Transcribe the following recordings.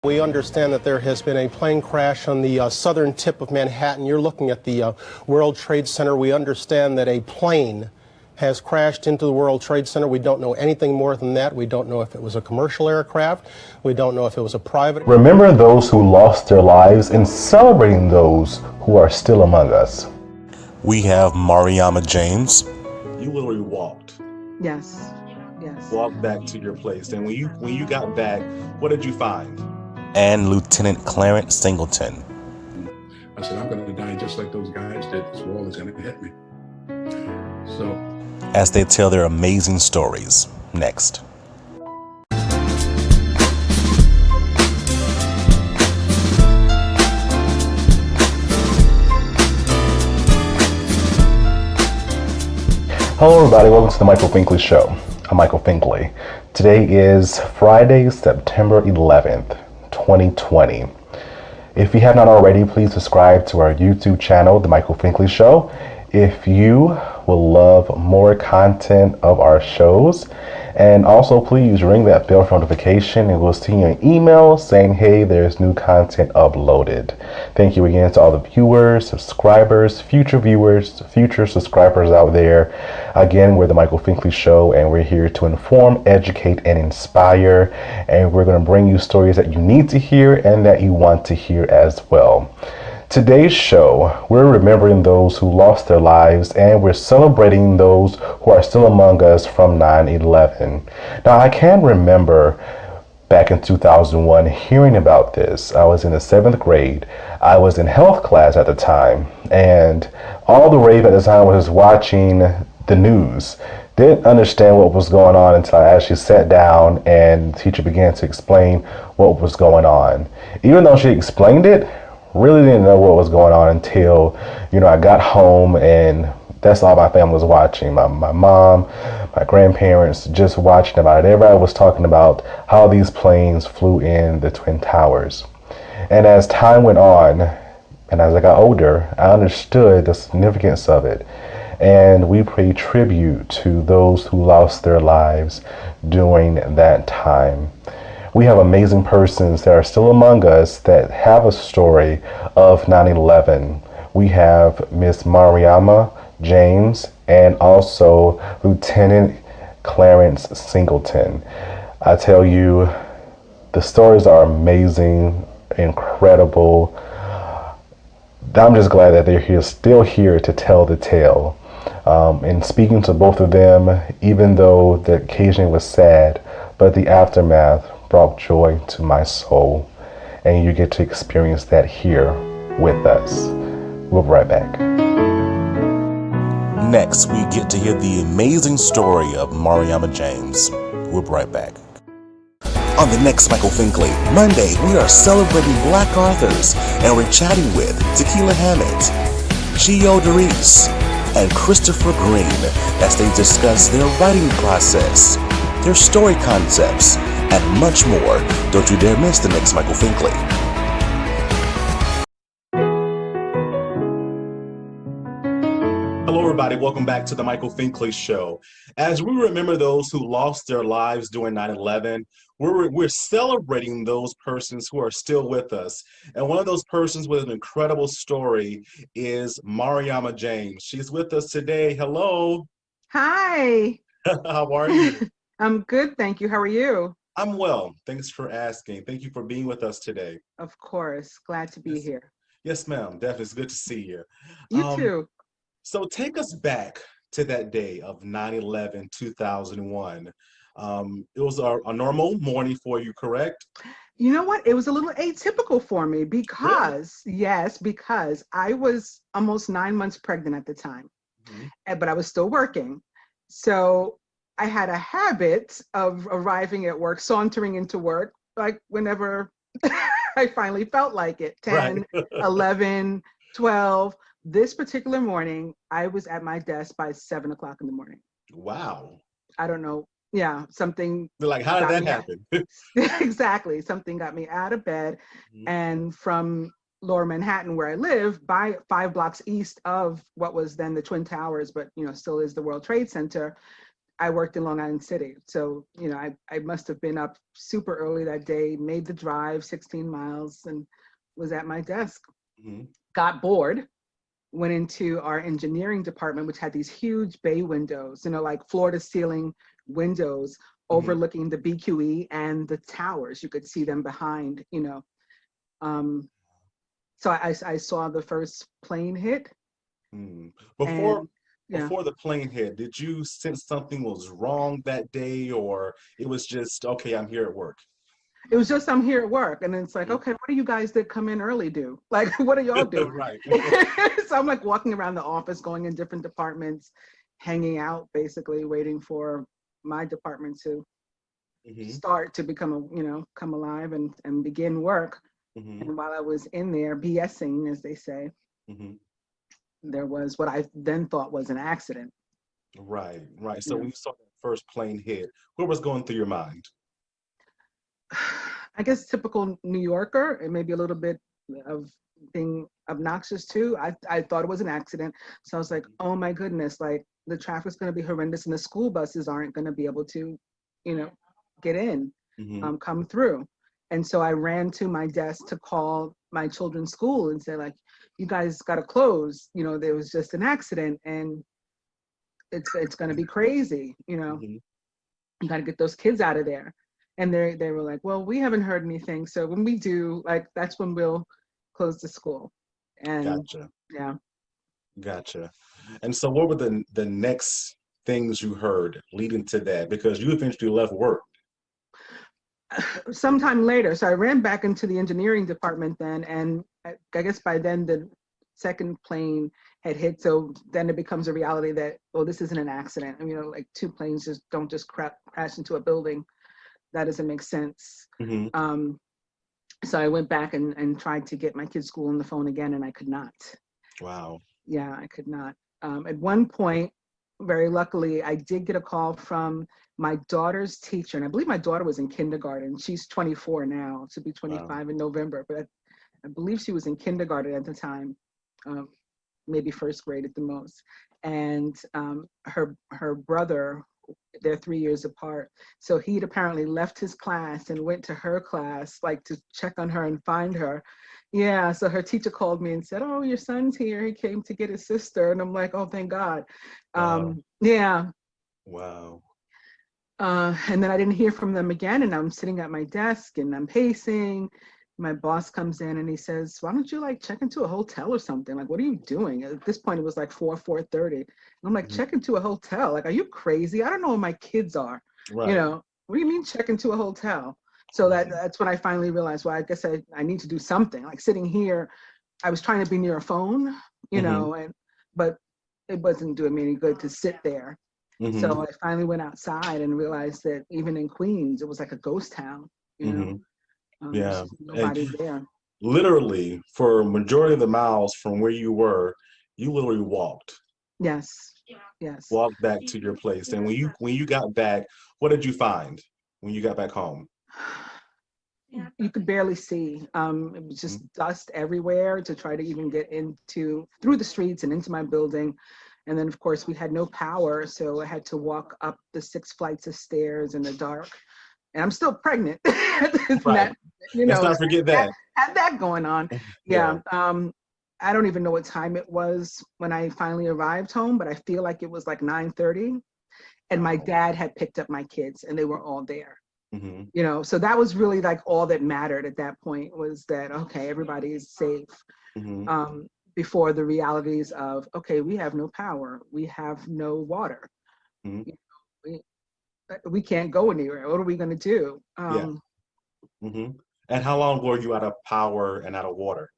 We understand that there has been a plane crash on the southern tip of Manhattan. You're looking at the World Trade Center. We understand that a plane has crashed into the World Trade Center. We don't know anything more than that. We don't know if it was a commercial aircraft. We don't know if it was a private. Remember those who lost their lives and celebrating those who are still among us. We have Mariama James. You literally walked. Yes. Walked back to your place. And when you got back, what did you find? And Lieutenant Clarence Singleton. I said, I'm going to die just like those guys did. This wall is going to hit me. So, as they tell their amazing stories. Next. Hello everybody, welcome to the Michael Finkley Show. I'm Michael Finkley. Today is Friday, September 11th, 2020. If you have not already, please subscribe to our YouTube channel, The Michael Finkley Show. If you will love more content of our shows, and also please ring that bell for notification and we'll see you an email saying, hey, there's new content uploaded. Thank you again to all the viewers, subscribers, future viewers, future subscribers out there. Again, we're the Michael Finkley Show and we're here to inform, educate, and inspire. And we're going to bring you stories that you need to hear and that you want to hear as well. Today's show, we're remembering those who lost their lives and we're celebrating those who are still among us from 9/11. Now, I can remember back in 2001 hearing about this. I was in the 7th grade. I was in health class at the time, and all the rave at the time was watching the news. Didn't understand what was going on until I actually sat down and the teacher began to explain what was going on. Even though she explained it, really didn't know what was going on until, I got home, and that's all my family was watching. My mom, my grandparents, just watching about it. Everybody was talking about how these planes flew in the Twin Towers. And as time went on, and as I got older, I understood the significance of it. And we pay tribute to those who lost their lives during that time. We have amazing persons that are still among us that have a story of 9/11. We have Miss Mariama James and also Lieutenant Clarence Singleton. I tell you, the stories are amazing, incredible. I'm just glad that they're still here to tell the tale. And speaking to both of them, even though the occasion was sad, but the aftermath brought joy to my soul, and you get to experience that here with us. We'll be right back. Next, we get to hear the amazing story of Mariama James. We'll be right back. On the next Michael Finkley, Monday, we are celebrating Black authors, and we're chatting with Tequila Hammett, Chio Doris, and Christopher Green as they discuss their writing process, their story concepts, and much more. Don't you dare miss the next Michael Finkley. Hello, everybody. Welcome back to the Michael Finkley Show. As we remember those who lost their lives during 9/11, we're celebrating those persons who are still with us. And one of those persons with an incredible story is Mariama James. She's with us today. Hello. Hi. How are you? I'm good, thank you. How are you? I'm well. Thanks for asking. Thank you for being with us today. Of course. Glad to be here. Yes, ma'am. Definitely. It's good to see you. You too. So take us back to that day of 9/11, 2001. It was a normal morning for you, correct? You know what? It was a little atypical for me because, because I was almost 9 months pregnant at the time, but I was still working. So I had a habit of arriving at work, sauntering into work, like whenever I finally felt like it, 10, 11, 12. This particular morning, I was at my desk by 7 o'clock in the morning. Wow. I don't know. Yeah, something. Like, how did that happen? Exactly. Something got me out of bed. And from Lower Manhattan, where I live, by 5 blocks east of what was then the Twin Towers, but still is the World Trade Center, I worked in Long Island City. So, you know, I must have been up super early that day, made the drive 16 miles and was at my desk. Mm-hmm. Got bored, went into our engineering department, which had these huge bay windows, you know, like floor to ceiling windows overlooking the BQE and the towers. You could see them behind, you know. So I saw the first plane hit. Before And yeah, before the plane hit, did you sense something was wrong that day, or it was just okay, I'm here at work? it was just I'm here at work, and then it's like, okay, what do you guys that come in early do? Like, what are y'all doing? Right. So I'm like walking around the office, going in different departments, hanging out, basically waiting for my department to start to become come alive and begin work. And while I was in there BSing, as they say, there was what I then thought was an accident. Right, right. So Yeah. when you saw that first plane hit, what was going through your mind? I guess typical New Yorker, and maybe a little bit of being obnoxious too. I thought it was an accident. So I was like, oh my goodness, like the traffic's going to be horrendous and the school buses aren't going to be able to, you know, get in, come through. And so I ran to my desk to call my children's school and say, like, you guys got to close. You know, there was just an accident and it's going to be crazy. You know, you got to get those kids out of there. And they were like, well, we haven't heard anything. So when we do, like, that's when we'll close the school. And Gotcha. yeah. Gotcha. And so what were the next things you heard leading to that? Because you eventually left work. Sometime later, so I ran back into the engineering department then, and I guess by then the second plane had hit. So then it becomes a reality that, well, this isn't an accident. You know, like two planes just don't just crash into a building. That doesn't make sense. So I went back and tried to get my kid's school on the phone again, and I could not. Wow. Yeah, I could not. At one point, very luckily, I did get a call from my daughter's teacher, and I believe my daughter was in kindergarten. She's 24 now, to be 25 in November, but I believe she was in kindergarten at the time, maybe first grade at the most. And her brother, they're 3 years apart. So he'd apparently left his class and went to her class, like to check on her and find her. Yeah, so her teacher called me and said, oh, your son's here. He came to get his sister. And I'm like, oh, thank God. Yeah. Wow. And then I didn't hear from them again. And I'm sitting at my desk and I'm pacing. My boss comes in and he says, why don't you like check into a hotel or something? Like, what are you doing? At this point, it was like 4:30. And I'm like, check into a hotel? Like, are you crazy? I don't know where my kids are. Right. You know, what do you mean check into a hotel? So that's when I finally realized, well, I guess I need to do something. Like sitting here, I was trying to be near a phone, you know, but it wasn't doing me any good to sit there. So I finally went outside and realized that even in Queens, it was like a ghost town, you know. Yeah. Nobody there. Literally, for a majority of the miles from where you were, you literally walked. Yes. Yes. Walked back to your place. And when you got back, what did you find when you got back home? You could barely see. It was just dust everywhere to try to even get through the streets and into my building. And then, of course, we had no power, so I had to walk up the 6 flights of stairs in the dark. And I'm still pregnant. Right. Let's not forget that. Had that going on. Yeah. I don't even know what time it was when I finally arrived home, but I feel like it was like 9:30. And my dad had picked up my kids and they were all there. You know, so that was really like all that mattered at that point, was that, okay, everybody is safe. Before the realities of, okay, we have no power, we have no water. You know, we can't go anywhere. What are we going to do? And how long were you out of power and out of water?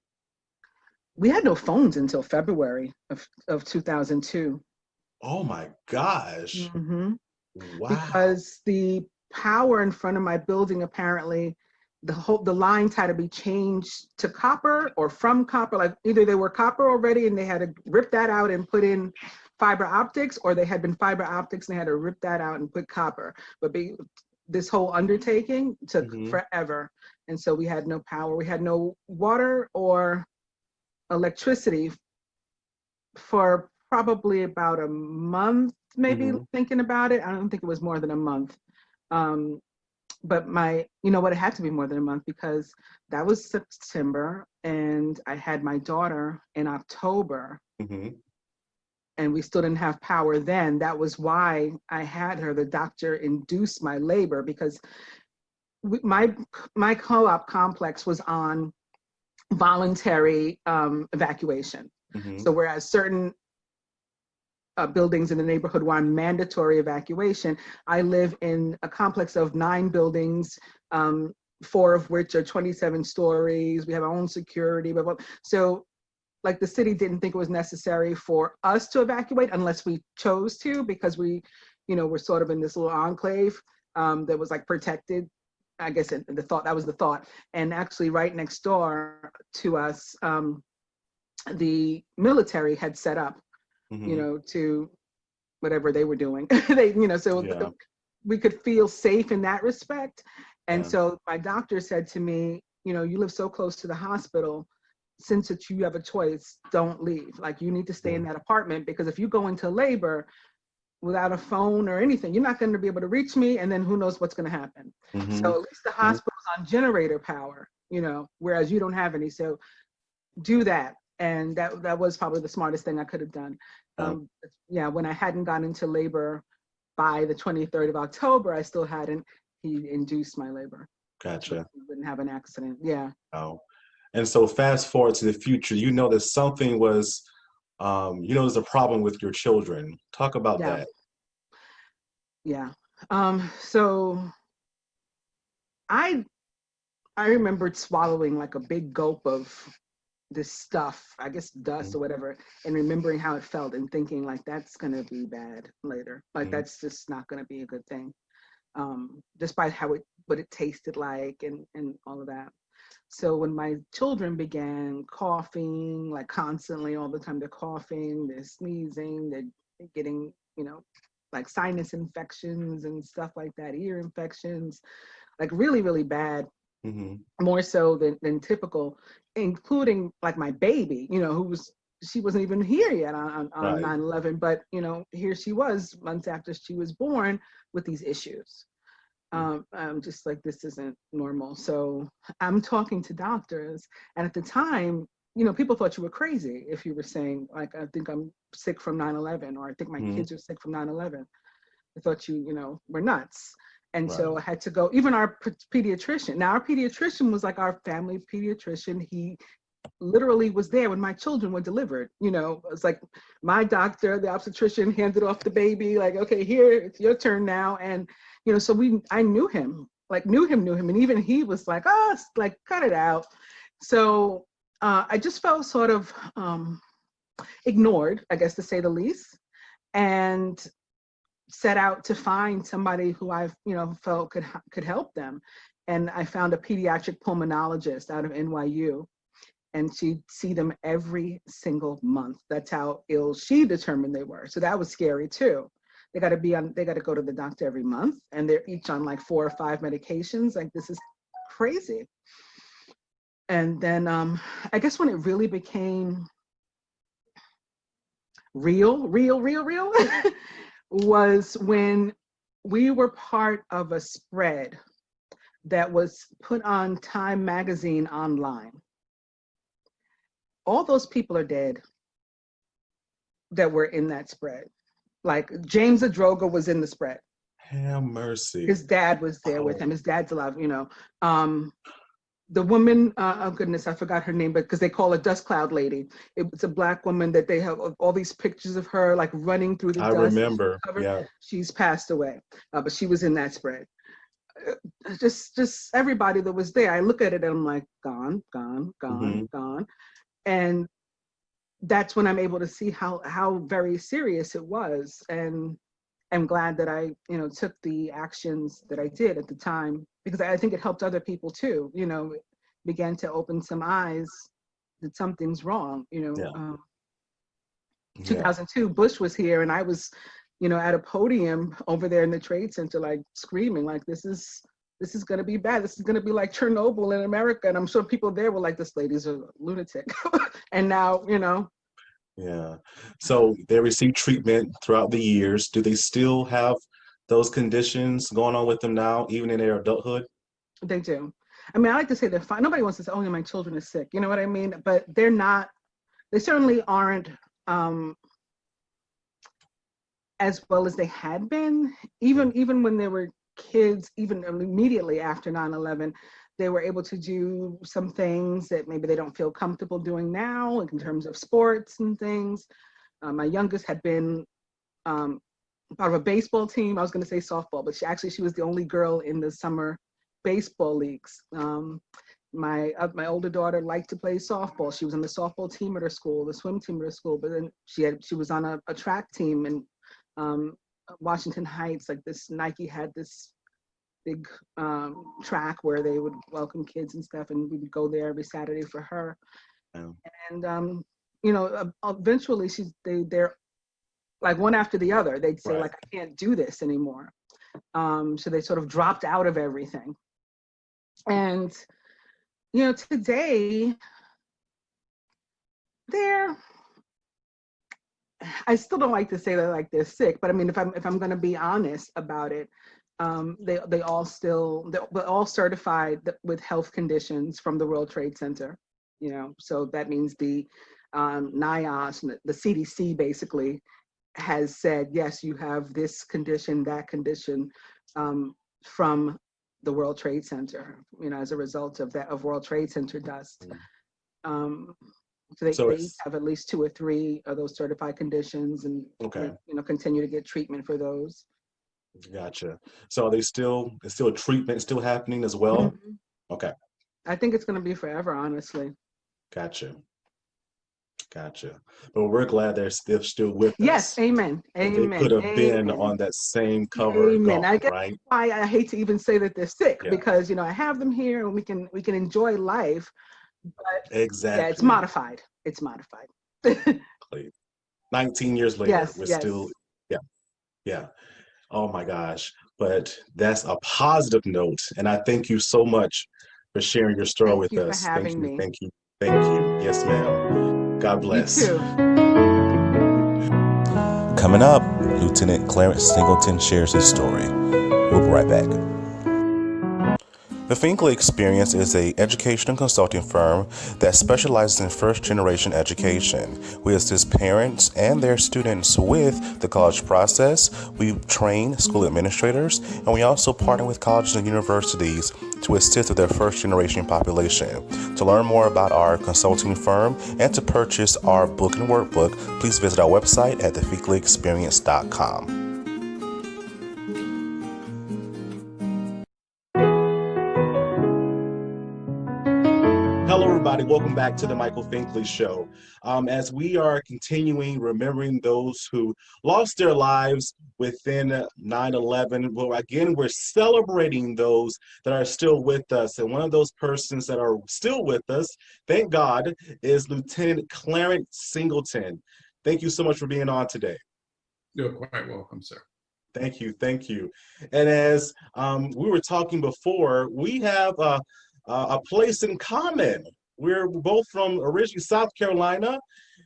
We had no phones until February of 2002. Oh my gosh. Wow. Because the power in front of my building, apparently the lines had to be changed to copper or from copper. Like either they were copper already and they had to rip that out and put in fiber optics, or they had been fiber optics and they had to rip that out and put copper. But this whole undertaking took forever. And so we had no power. We had no water or electricity for probably about a month, maybe thinking about it. I don't think it was more than a month. But you know what, it had to be more than a month because that was September and I had my daughter in October. And we still didn't have power then. That was why I had her. The doctor induced my labor because my co-op complex was on voluntary evacuation. So whereas certain buildings in the neighborhood were on mandatory evacuation, I live in a complex of 9 buildings, 4 of which are 27 stories. We have our own security, blah, blah. So like the city didn't think it was necessary for us to evacuate unless we chose to, because we, you know, we're sort of in this little enclave that was like protected. I guess that was the thought. And actually right next door to us, the military had set up, you know, to whatever they were doing. They, you know, so we could feel safe in that respect. And so my doctor said to me, you know, you live so close to the hospital, since you have a choice, don't leave. Like you need to stay in that apartment because if you go into labor without a phone or anything, you're not going to be able to reach me. And then who knows what's going to happen. So at least the hospital's on generator power, you know, whereas you don't have any. So do that. And that was probably the smartest thing I could have done. Yeah, when I hadn't gone into labor by the 23rd of October, I still hadn't. He induced my labor. Gotcha. So I wouldn't have an accident. Yeah. Oh. And so fast forward to the future, you know that something was, you know, there's a problem with your children. Talk about that. Yeah. So I remembered swallowing like a big gulp of this stuff, I guess dust or whatever, and remembering how it felt and thinking like that's gonna be bad later. Like that's just not gonna be a good thing. Despite what it tasted like and all of that. So when my children began coughing, like constantly all the time, they're coughing, they're sneezing, they're getting, you know, like sinus infections and stuff like that, ear infections, like really, really bad, more so than typical, including like my baby, you know, she wasn't even here yet on 9/11, but, you know, here she was months after she was born with these issues. I'm just like, this isn't normal. So I'm talking to doctors. And at the time, you know, people thought you were crazy if you were saying, like, I think I'm sick from 9/11, or I think my kids are sick from 9/11. They thought you know, were nuts. And so I had to go, even our pediatrician. Now, our pediatrician was like our family pediatrician. He literally was there when my children were delivered. You know, it's like my doctor, the obstetrician, handed off the baby, like, okay, here, it's your turn now. And you know, so I knew him, and even he was like, oh, like, cut it out. So I just felt sort of ignored, I guess, to say the least, and set out to find somebody who I, you know, felt could help them. And I found a pediatric pulmonologist out of NYU, and she'd see them every single month. That's how ill she determined they were. So that was scary too. They got to go to the doctor every month, and they're each on like 4 or 5 medications. Like, this is crazy. And then I guess when it really became real was when we were part of a spread that was put on Time magazine online. All those people are dead that were in that spread. Like James Adroga was in the spread. Have mercy. His dad was there with him. His dad's alive, you know. The woman, oh goodness, I forgot her name, but because they call her Dust Cloud Lady. It's a Black woman that they have all these pictures of her like running through the dust. I remember, yeah. She's passed away, but she was in that spread. Just everybody that was there. I look at it and I'm like, gone. And that's when I'm able to see how very serious it was. And I'm glad that I, you know, took the actions that I did at the time, because I think it helped other people too, you know, began to open some eyes that something's wrong, you know. 2002, Bush was here, and I was, you know, at a podium over there in the Trade Center, like screaming, like, this is going to be bad. This is going to be like Chernobyl in America. And I'm sure people there were like, this lady's a lunatic. And now, you know. Yeah. So they received treatment throughout the years. Do they still have those conditions going on with them now, even in their adulthood? They do. I mean, I like to say they're fine. Nobody wants to say, "Oh, yeah, my children are sick." You know what I mean? But they're not. They certainly aren't as well as they had been. Even when they were kids, even immediately after 9/11, they were able to do some things that maybe they don't feel comfortable doing now, like in terms of sports and things. My youngest had been part of a baseball team. I was going to say softball, but she was the only girl in the summer baseball leagues. My older daughter liked to play softball. She was on the softball team at her school, the swim team at her school, but then she was on a track team in Washington Heights. Like this, Nike had this big track where they would welcome kids and stuff, and we would go there every Saturday for her. Oh. And eventually they're like one after the other. They'd say, Right. like, I can't do this anymore. So they sort of dropped out of everything. And today I still don't like to say that like they're sick, but I mean, if I'm going to be honest about it, they're all certified with health conditions from the World Trade Center. So that means the NIOSH, the CDC basically has said, yes, you have this condition, that condition from the World Trade Center, as a result of World Trade Center dust. So they each have at least 2 or 3 of those certified conditions, and Okay. continue to get treatment for those. Gotcha. So is still treatment still happening as well? Mm-hmm. Okay. I think it's going to be forever, honestly. Gotcha. But we're glad they're still with Yes, us. amen. Amen. They could have been Amen. on that same cover Amen. gone, I guess right? why I hate to even say that they're sick, Yeah. because I have them here and we can enjoy life, but Exactly. yeah, it's modified. It's modified. 19 years later, Yes, we're yes. still, yeah. Oh my gosh. But that's a positive note. And I thank you so much for sharing your story Thank with you for us. Thank having you. me. Thank you. Thank you. Yes, ma'am. God You bless. too. Coming up, Lieutenant Clarence Singleton shares his story. We'll be right back. The Finkley Experience is an education and consulting firm that specializes in first-generation education. We assist parents and their students with the college process. We train school administrators, and we also partner with colleges and universities to assist with their first-generation population. To learn more about our consulting firm and to purchase our book and workbook, please visit our website at thefinkleyexperience.com. Hello, everybody. Welcome back to the Michael Finkley Show. As we are continuing remembering those who lost their lives within 9/11, well, again, we're celebrating those that are still with us. And one of those persons that are still with us, thank God, is Lieutenant Clarence Singleton. Thank you so much for being on today. You're quite welcome, sir. Thank you. Thank you. And as we were talking before, we have a place in common. We're both from originally South Carolina,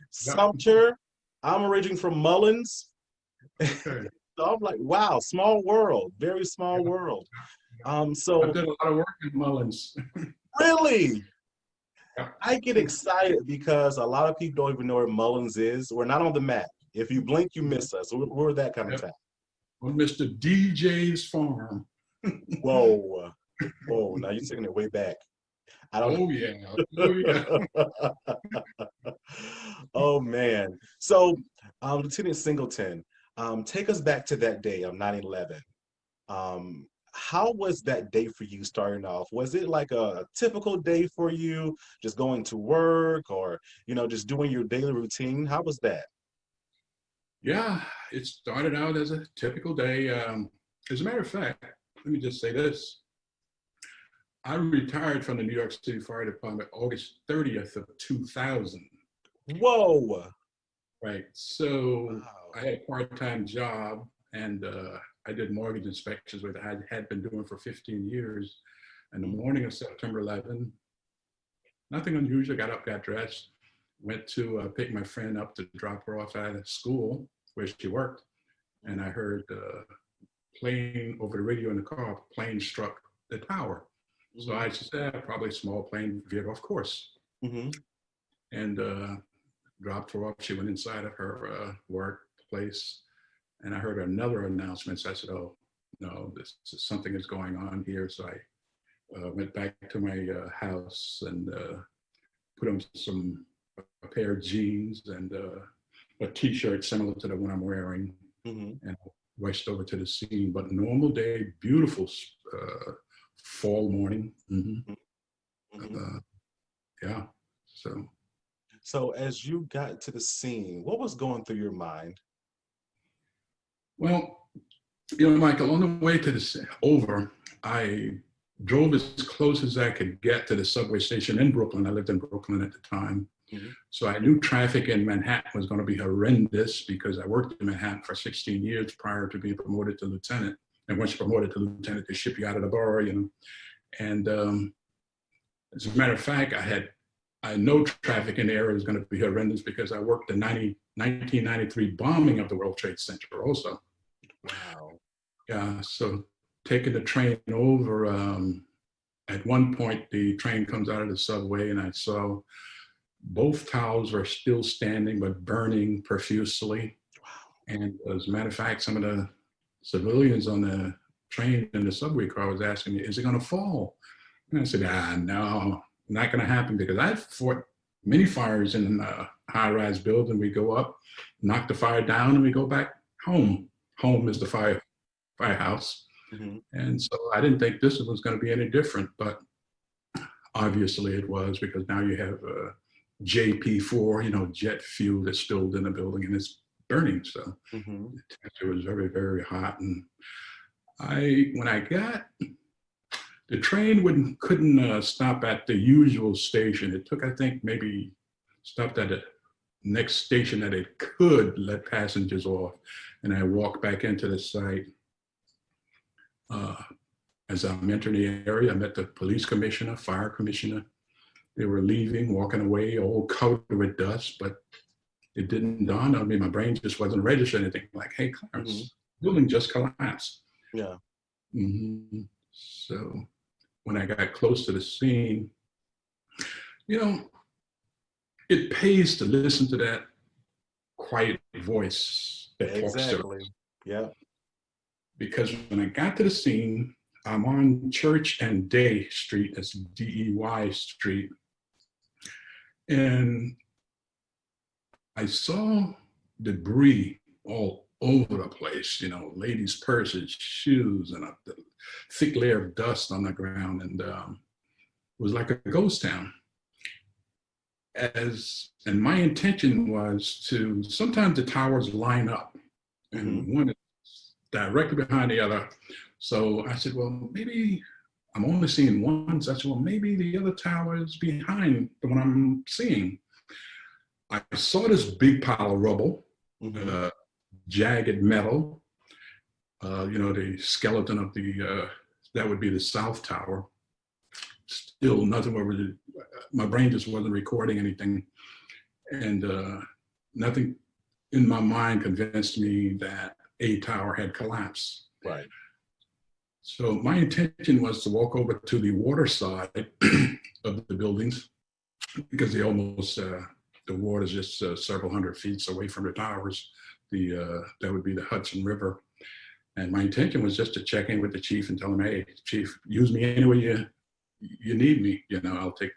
Sumter. I'm originally from Mullins. Okay. So I'm like, wow, small world, very small world. So I've done a lot of work in Mullins. really, Yeah. I get excited because a lot of people don't even know where Mullins is. We're not on the map. If you blink, you miss us. We're that kind of town. On Mr. DJ's farm. Whoa, whoa! Now you're taking it way back. I don't. Oh yeah. Oh yeah. Oh man. So, Lieutenant Singleton, take us back to that day of 9/11. How was that day for you starting off? Was it like a typical day for you, just going to work or, just doing your daily routine? How was that? Yeah, it started out as a typical day. As a matter of fact, let me just say this. I retired from the New York City Fire Department August 30th of 2000. Whoa. Right. So Wow. I had a part-time job, and I did mortgage inspections, which I had been doing for 15 years. And the morning of September 11, nothing unusual, got up, got dressed, went to pick my friend up to drop her off at school where she worked. And I heard plane over the radio in the car, plane struck the tower. So I said, probably a small plane veered off course. And dropped her off. She went inside of her workplace, and I heard another announcement. So I said, oh, no, something is going on here. So I went back to my house and put on a pair of jeans and a t-shirt similar to the one I'm wearing, and rushed over to the scene. But normal day, beautiful fall morning. Yeah, So as you got to the scene, what was going through your mind? Well, Michael, on the way to I drove as close as I could get to the subway station in Brooklyn. I lived in Brooklyn at the time. So I knew traffic in Manhattan was going to be horrendous because I worked in Manhattan for 16 years prior to being promoted to lieutenant. And once you're promoted to lieutenant, they ship you out of the borough, And as a matter of fact, I know traffic in the area is going to be horrendous because I worked the 1993 bombing of the World Trade Center also. Wow. Yeah, so taking the train over, at one point the train comes out of the subway and I saw both towers were still standing but burning profusely. Wow. And as a matter of fact, some of the civilians on the train and the subway car was asking me, is it going to fall? And I said, no, not going to happen, because I've fought many fires in a high-rise building. We go up, knock the fire down, and we go back home. Home is the firehouse. And so I didn't think this was going to be any different, but obviously it was, because now you have JP4, jet fuel that's spilled in the building and it's burning. So the temperature was very, very hot. And when I got, the train couldn't stop at the usual station. It took, I think, maybe stopped at the next station that it could let passengers off. And I walked back into the site. As I'm entering the area, I met the police commissioner, fire commissioner. They were leaving, walking away, all covered with dust, but it didn't dawn on me. My brain just wasn't registering anything. Like, hey, Clarence, building just collapsed. Yeah. So when I got close to the scene, it pays to listen to that quiet voice that talks to us. Yeah. Because when I got to the scene, I'm on Church and Day Street, that's DEY Street. And I saw debris all over the place, ladies' purses, shoes, and a thick layer of dust on the ground. And it was like a ghost town. And my intention was to, sometimes the towers line up and one is directly behind the other. So I said, well, maybe I'm only seeing one. So I said, well, maybe the other tower is behind the one I'm seeing. I saw this big pile of rubble, jagged metal, the skeleton of that would be the South Tower. Still nothing over my brain just wasn't recording anything. And nothing in my mind convinced me that a tower had collapsed. Right. So my intention was to walk over to the water side of the buildings, because the water is just several hundred feet away from the towers. That would be the Hudson River. And my intention was just to check in with the chief and tell him, hey, chief, use me any way you need me. I'll take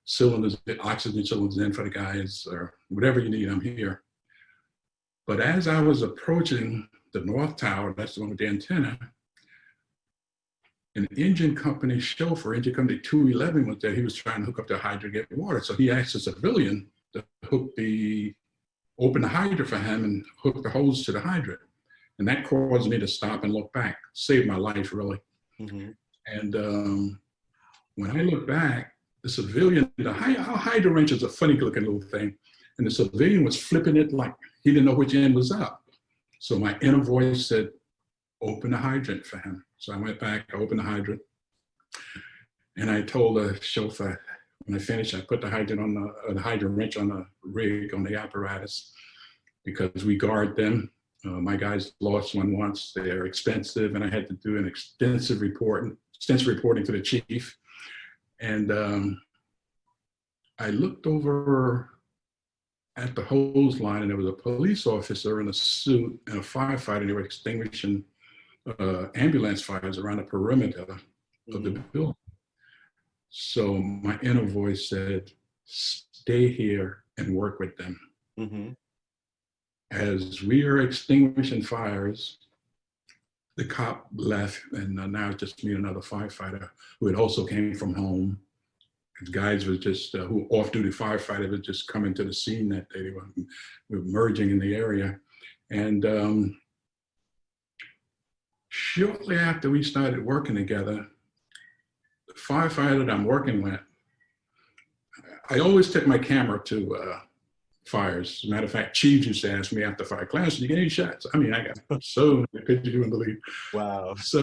cylinders, oxygen cylinders in for the guys, or whatever you need, I'm here. But as I was approaching the North Tower, that's the one with the antenna, an engine company chauffeur, engine company 211 was there. He was trying to hook up the hydrant to get water. So he asked a civilian to open the hydrant for him and hook the hose to the hydrant. And that caused me to stop and look back, saved my life, really. And when I look back, the civilian, our hydrant wrench is a funny looking little thing. And the civilian was flipping it like he didn't know which end was up. So my inner voice said, open the hydrant for him. So I went back, I opened the hydrant, and I told the chauffeur, When I finished, I put the hydrant on the hydrant wrench on the rig, on the apparatus, because we guard them. My guys lost one once. They're expensive, and I had to do an extensive reporting to the chief. And I looked over at the hose line, and there was a police officer in a suit and a firefighter. They were extinguishing ambulance fires around the perimeter of the building. So my inner voice said, stay here and work with them. Mm-hmm. As we are extinguishing fires, the cop left, and now it's just me and another firefighter who had also came from home. The guys was just, who off-duty firefighter was just coming to the scene that day. They were merging in the area. And shortly after we started working together, the firefighter that I'm working with, I always took my camera to fires. As a matter of fact, chiefs used to ask me after fire, Clarence, did you get any shots? I mean, I got so many pictures you wouldn't believe. Wow. So,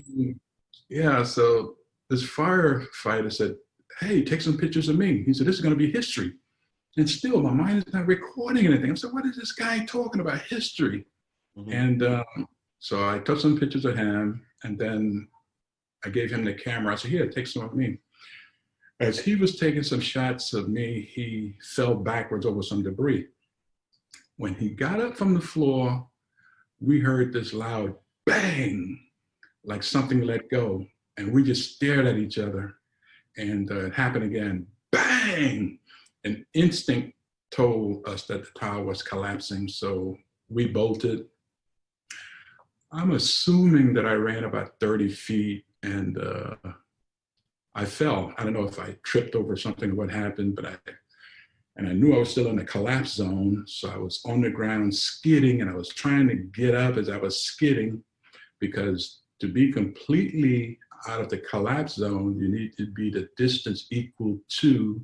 yeah, so this firefighter said, hey, take some pictures of me. He said, this is going to be history. And still, my mind is not recording anything. I said, what is this guy talking about, history? Mm-hmm. And so I took some pictures of him, and then I gave him the camera. I said, here, take some of me. As he was taking some shots of me, he fell backwards over some debris. When he got up from the floor, we heard this loud bang, like something let go. And we just stared at each other. And it happened again, bang! An instinct told us that the tower was collapsing, so we bolted. I'm assuming that I ran about 30 feet and I fell. I don't know if I tripped over something or what happened, but I knew I was still in the collapse zone, so I was on the ground skidding, and I was trying to get up as I was skidding, because to be completely out of the collapse zone, you need to be the distance equal to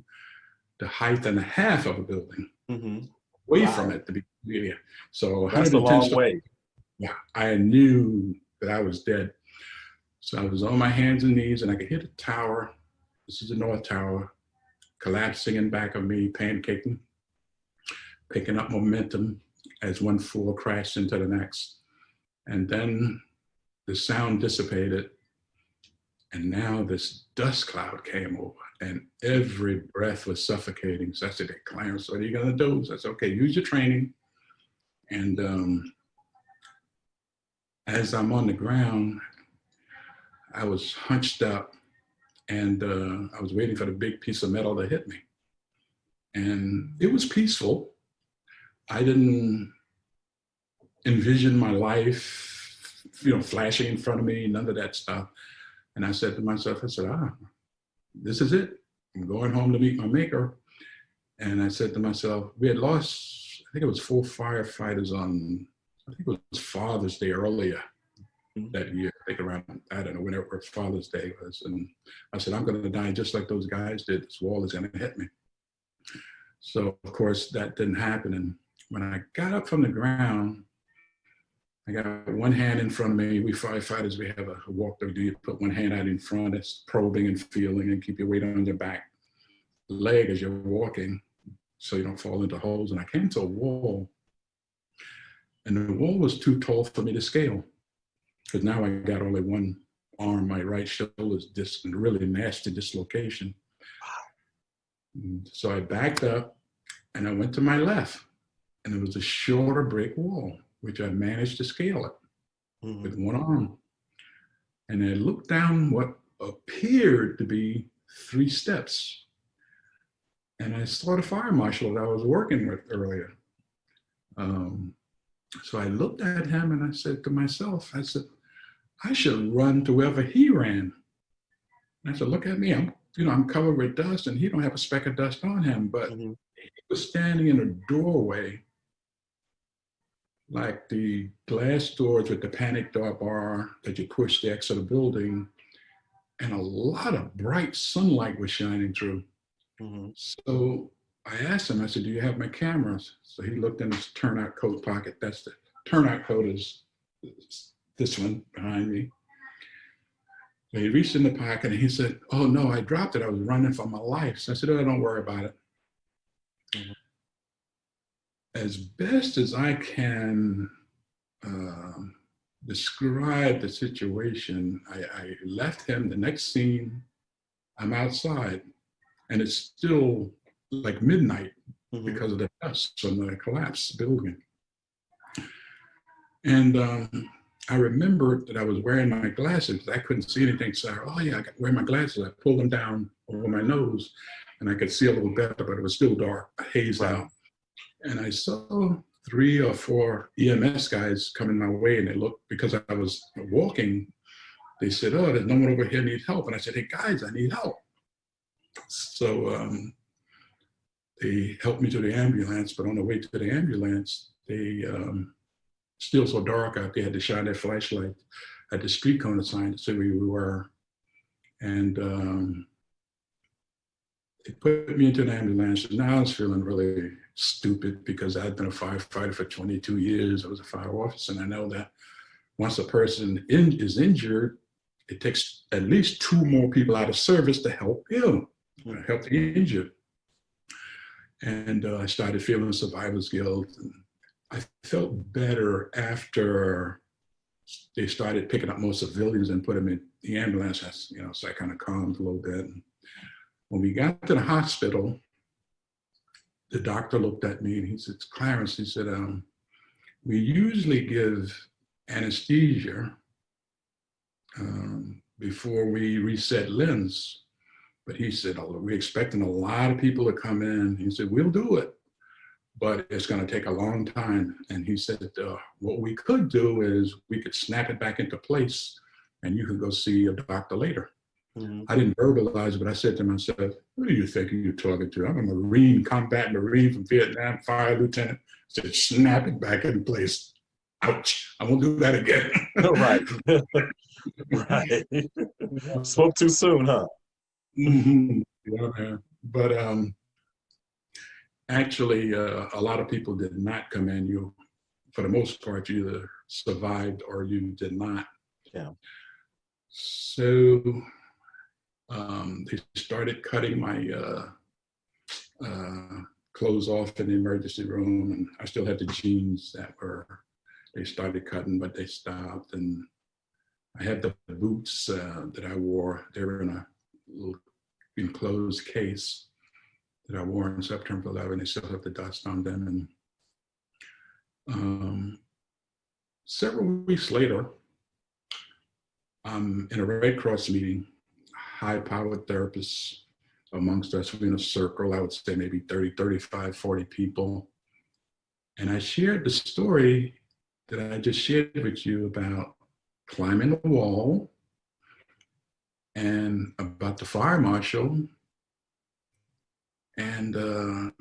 the height and a half of a building, mm-hmm. away wow. from it to be, yeah. So that's a long way. Yeah, I knew that I was dead. So I was on my hands and knees, and I could hit the tower. This is the North Tower, collapsing in back of me, pancaking, picking up momentum as one floor crashed into the next. And then the sound dissipated, and now this dust cloud came over, and every breath was suffocating. So I said, hey, Clarence, what are you gonna do? So I said, okay, use your training. And as I'm on the ground, I was hunched up, and I was waiting for the big piece of metal to hit me. And it was peaceful. I didn't envision my life, flashing in front of me, none of that stuff. And I said to myself, I said, this is it. I'm going home to meet my maker. And I said to myself, we had lost, I think it was 4 firefighters on, I think it was Father's Day earlier that year. I think around, I don't know, whenever Father's Day was. And I said, I'm going to die just like those guys did. This wall is going to hit me. So, of course, that didn't happen. And when I got up from the ground, I got one hand in front of me. We firefighters, we have a walk that we do. You put one hand out in front, it's probing and feeling, and keep your weight on your back leg as you're walking so you don't fall into holes. And I came to a wall, and the wall was too tall for me to scale, because now I got only one arm. My right shoulder is really nasty dislocation. So I backed up, and I went to my left, and it was a shorter brick wall, which I managed to scale it with one arm. And I looked down what appeared to be 3 steps. And I saw the fire marshal that I was working with earlier. So I looked at him, and I said to myself, I said, I should run to wherever he ran. And I said, look at me, I'm covered with dust, and he don't have a speck of dust on him, but he was standing in a doorway, like the glass doors with the panic door bar that you push to exit the building, and a lot of bright sunlight was shining through. So I asked him, I said, do you have my cameras? So he looked in his turnout coat pocket. That's the turnout coat is this one behind me. So he reached in the pocket and he said, "Oh no, I dropped it. I was running for my life." So I said, "Oh, don't worry about it." Mhm. As best as I can describe the situation, I left him. The next scene, I'm outside, and it's still like midnight Mhm. because of the dust from the collapsed building. And I remembered that I was wearing my glasses. I couldn't see anything. So, oh yeah, I got to wear my glasses. I pulled them down over my nose and I could see a little better, but it was still dark, hazed Right. out. And I saw 3 or 4 EMS guys coming my way, and they looked, because I was walking, they said, "Oh, there's no one over here needs help." And I said, "Hey guys, I need help." So they helped me to the ambulance, but on the way to the ambulance, they still so dark out, they had to shine their flashlight at the street corner sign to see where we were. And they put me into an ambulance. And now I was feeling really stupid because I'd been a firefighter for 22 years. I was a fire officer, and I know that once a person is injured, it takes at least 2 more people out of service to help him, help the injured. And I started feeling survivor's guilt. And I felt better after they started picking up more civilians and put them in the ambulance. So I kind of calmed a little bit. And when we got to the hospital, the doctor looked at me and he said, "Clarence," he said, "we usually give anesthesia before we reset limbs." But he said, "Oh, we're expecting a lot of people to come in." He said, "We'll do it, but it's going to take a long time." And he said, "What we could do is we could snap it back into place and you can go see a doctor later." Mhm. I didn't verbalize it, but I said to myself, "Who do you think you're talking to? I'm a Marine, combat Marine from Vietnam, fire lieutenant." I said, "Snap it back in place." Ouch, I won't do that again. Right. Right. Spoke too soon, huh? Mhm. Yeah, man. But actually, a lot of people did not come in. You, for the most part, you either survived or you did not. Yeah. So they started cutting my clothes off in the emergency room, and I still had the jeans that were, they started cutting, but they stopped. And I had the boots that I wore. They were in a little enclosed case that I wore on September 11. They still have the dust on them. And several weeks later, I'm in a Red Cross meeting, high-powered therapists amongst us. We're in a circle, I would say maybe 30, 35, 40 people. And I shared the story that I just shared with you about climbing the wall and about the fire marshal. And a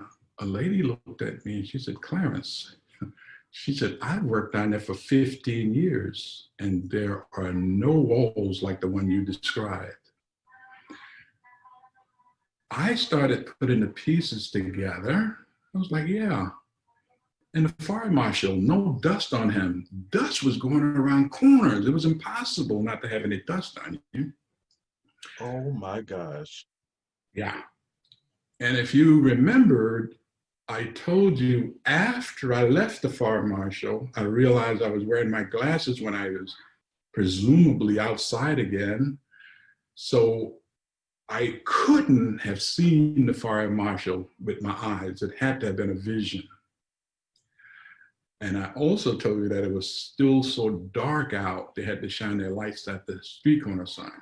lady looked at me and she said, "Clarence," she said, "I've worked on there for 15 years and there are no walls like the one you described." I started putting the pieces together. I was like, yeah. And the fire marshal, no dust on him. Dust was going around corners. It was impossible not to have any dust on you. Oh my gosh. Yeah. And if you remembered, I told you after I left the fire marshal, I realized I was wearing my glasses when I was presumably outside again. So I couldn't have seen the fire marshal with my eyes. It had to have been a vision. And I also told you that it was still so dark out, they had to shine their lights at the street corner sign.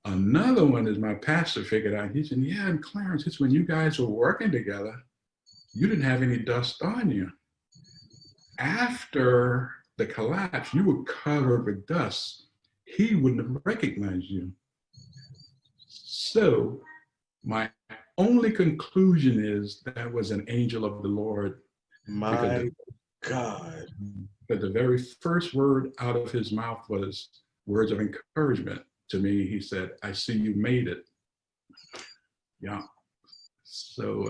Another one is my pastor figured out. He said, "Yeah, and Clarence, it's when you guys were working together, you didn't have any dust on you. After the collapse, you were covered with dust. He wouldn't have recognized you." So my only conclusion is that was an angel of the Lord, because My God. the very first word out of his mouth was words of encouragement to me. He said, "I see you made it." Yeah. So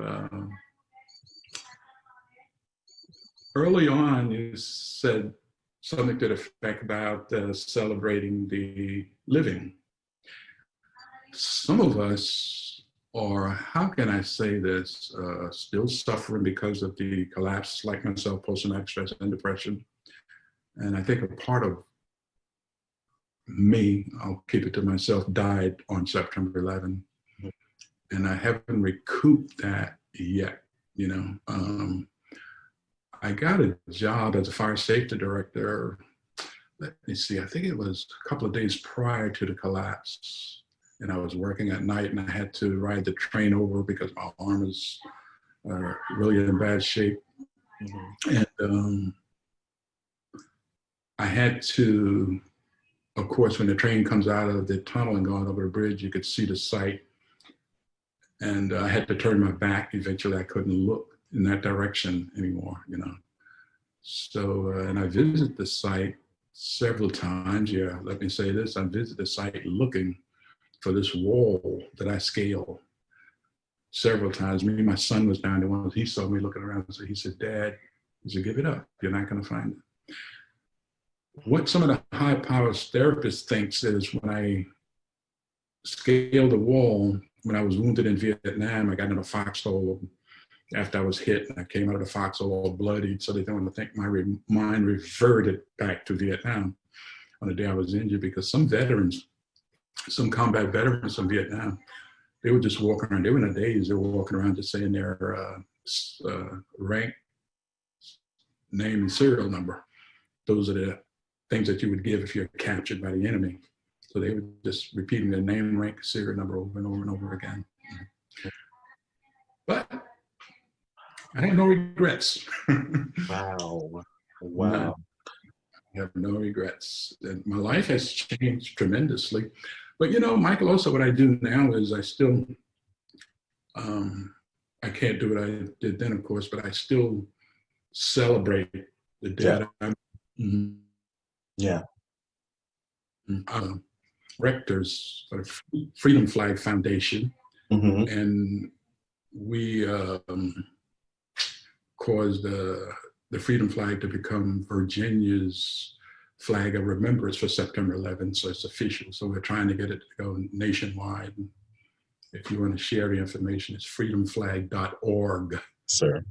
early on, you said something to the effect about celebrating the living. Some of us are, how can I say this, still suffering because of the collapse, like myself, post-traumatic stress and depression. And I think a part of me, I'll keep it to myself, died on September 11. And I haven't recouped that yet, you know. I got a job as a fire safety director, let me see, I think it was a couple of days prior to the collapse. And I was working at night and I had to ride the train over because my arm is really in bad shape. And I had to, of course, when the train comes out of the tunnel and going over the bridge, you could see the site. And I had to turn my back. Eventually, I couldn't look in that direction anymore, you know. So, and I visited the site several times. Yeah, let me say this. I visited the site looking for this wall that I scaled several times. Me and my son was down there once. He saw me looking around. So he said, Dad, he said, give it up. You're not going to find it. What some of the high powers therapists thinks is when I scaled the wall, when I was wounded in Vietnam, I got in a foxhole after I was hit, and I came out of the foxhole all bloodied. So they don't want to think my mind reverted back to Vietnam on the day I was injured, because some veterans, some combat veterans from Vietnam, they would just walk around. They were in the days, they were walking around just saying their rank, name, and serial number. Those are the things that you would give if you're captured by the enemy. So they were just repeating their name, rank, serial number over and over and over again. But I have no regrets. Wow. No, I have no regrets. And my life has changed tremendously. But you know, Michael, also what I do now is I still, I can't do what I did then, of course, but I still celebrate the day. Yeah. Rectors for the Freedom Flag Foundation. And we caused the Freedom Flag to become Virginia's flag of remembrance for September 11th, so it's official. So we're trying to get it to go nationwide. And if you want to share the information, it's freedomflag.org. Sir,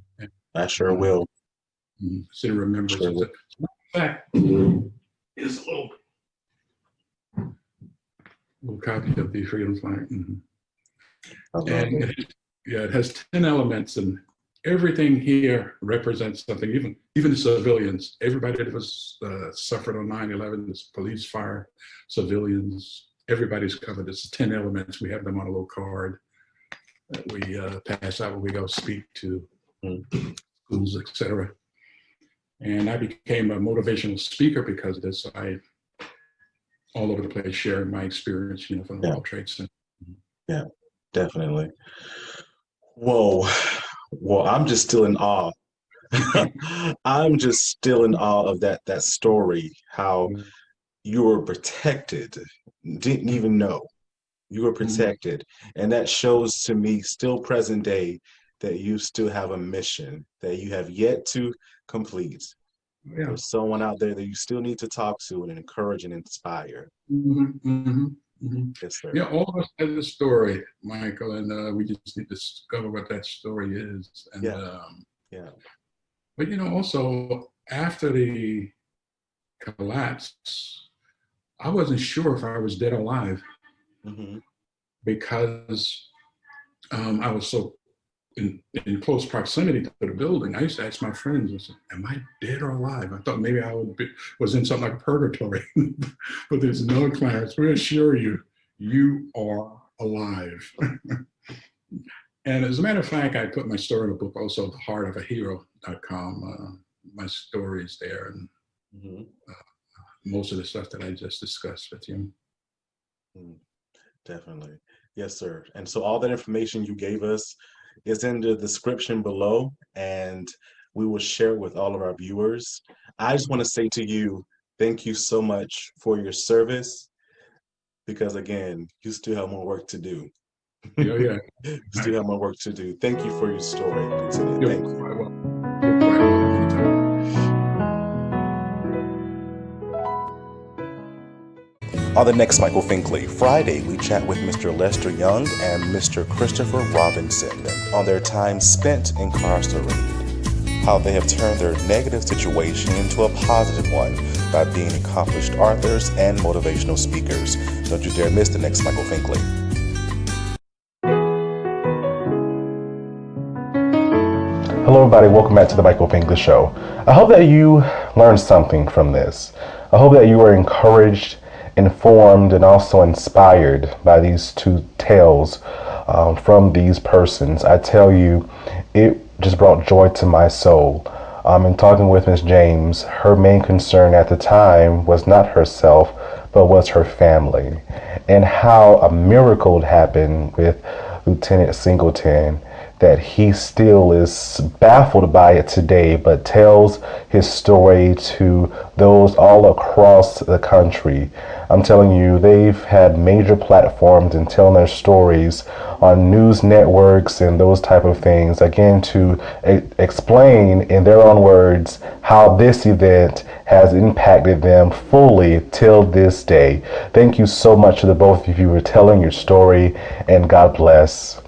I sure will. So remember, Sure. in fact, is a little copy of the Freedom Flag. And it has 10 elements, and everything here represents something, even the civilians. Everybody that was suffered on 9/11, this police, fire, civilians, everybody's covered. It's 10 elements. We have them on a little card that we pass out when we go speak to schools, etc. And I became a motivational speaker because of this. I all over the place sharing my experience, you know, from the World Trade Center. Yeah, definitely. Whoa. Well, I'm just still in awe. I'm just still in awe of that story, how you were protected, didn't even know you were protected. And that shows to me, still present day, that you still have a mission that you have yet to complete. Yeah. There's someone out there that you still need to talk to and encourage and inspire. Yes, sir. Yeah, all of us have a story, Michael, and we just need to discover what that story is. And, But you know, also after the collapse, I wasn't sure if I was dead or alive because I was so in close proximity to the building. I used to ask my friends, I said, am I dead or alive? I thought maybe I was in something like purgatory. But there's no, Clarence, we assure you, you are alive. And as a matter of fact, I put my story in a book, also theheartofahero.com. My story is there, and most of the stuff that I just discussed with you. Definitely. Yes, sir. And so all that information you gave us is in the description below, and we will share it with all of our viewers. I just want to say to you, thank you so much for your service, because again, you still have more work to do. Yeah. You still have more work to do. Thank you for your story. Thank you. You're quite welcome. Anytime. On the next Michael Finkley, Friday, we chat with Mr. Lester Young and Mr. Christopher Robinson on their time spent incarcerated, how they have turned their negative situation into a positive one by being accomplished authors and motivational speakers. Don't you dare miss the next Michael Finkley. Hello everybody, welcome back to the Michael Finkley Show. I hope that you learned something from this. I hope that you were encouraged, informed, and also inspired by these two tales from these persons. I tell you, it just brought joy to my soul. In talking with Ms. James, her main concern at the time was not herself, but was her family, and how a miracle had happened with Lieutenant Singleton, that he still is baffled by it today, but tells his story to those all across the country. I'm telling you, they've had major platforms and telling their stories on news networks and those type of things, again, to explain in their own words how this event has impacted them fully till this day. Thank you so much to the both of you for telling your story, and God bless.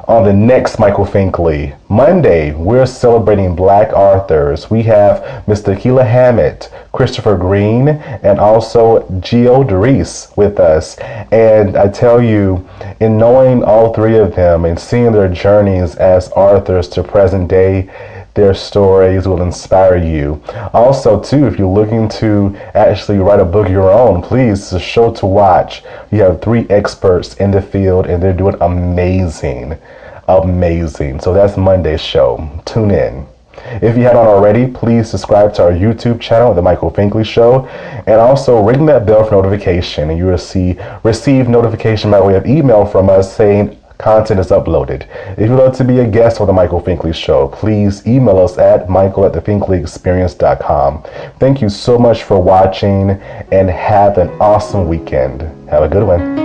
On the next Michael Finkley, Monday, we're celebrating Black authors. We have Ms. Tequila Hammett, Christopher Green, and also Gio Doris with us. And I tell you, in knowing all three of them and seeing their journeys as authors to present day, their stories will inspire you. Also, too, if you're looking to actually write a book of your own, please, it's a show to watch. You have three experts in the field, and they're doing amazing. So that's Monday's show. Tune in. If you haven't already, please subscribe to our YouTube channel, The Michael Finkley Show, and also ring that bell for notification, and you will receive notification by way of email from us saying content is uploaded. If you'd like to be a guest on The Michael Finkley Show, please email us at michael@thefinkleyexperience.com. Thank you so much for watching, and have an awesome weekend. Have a good one.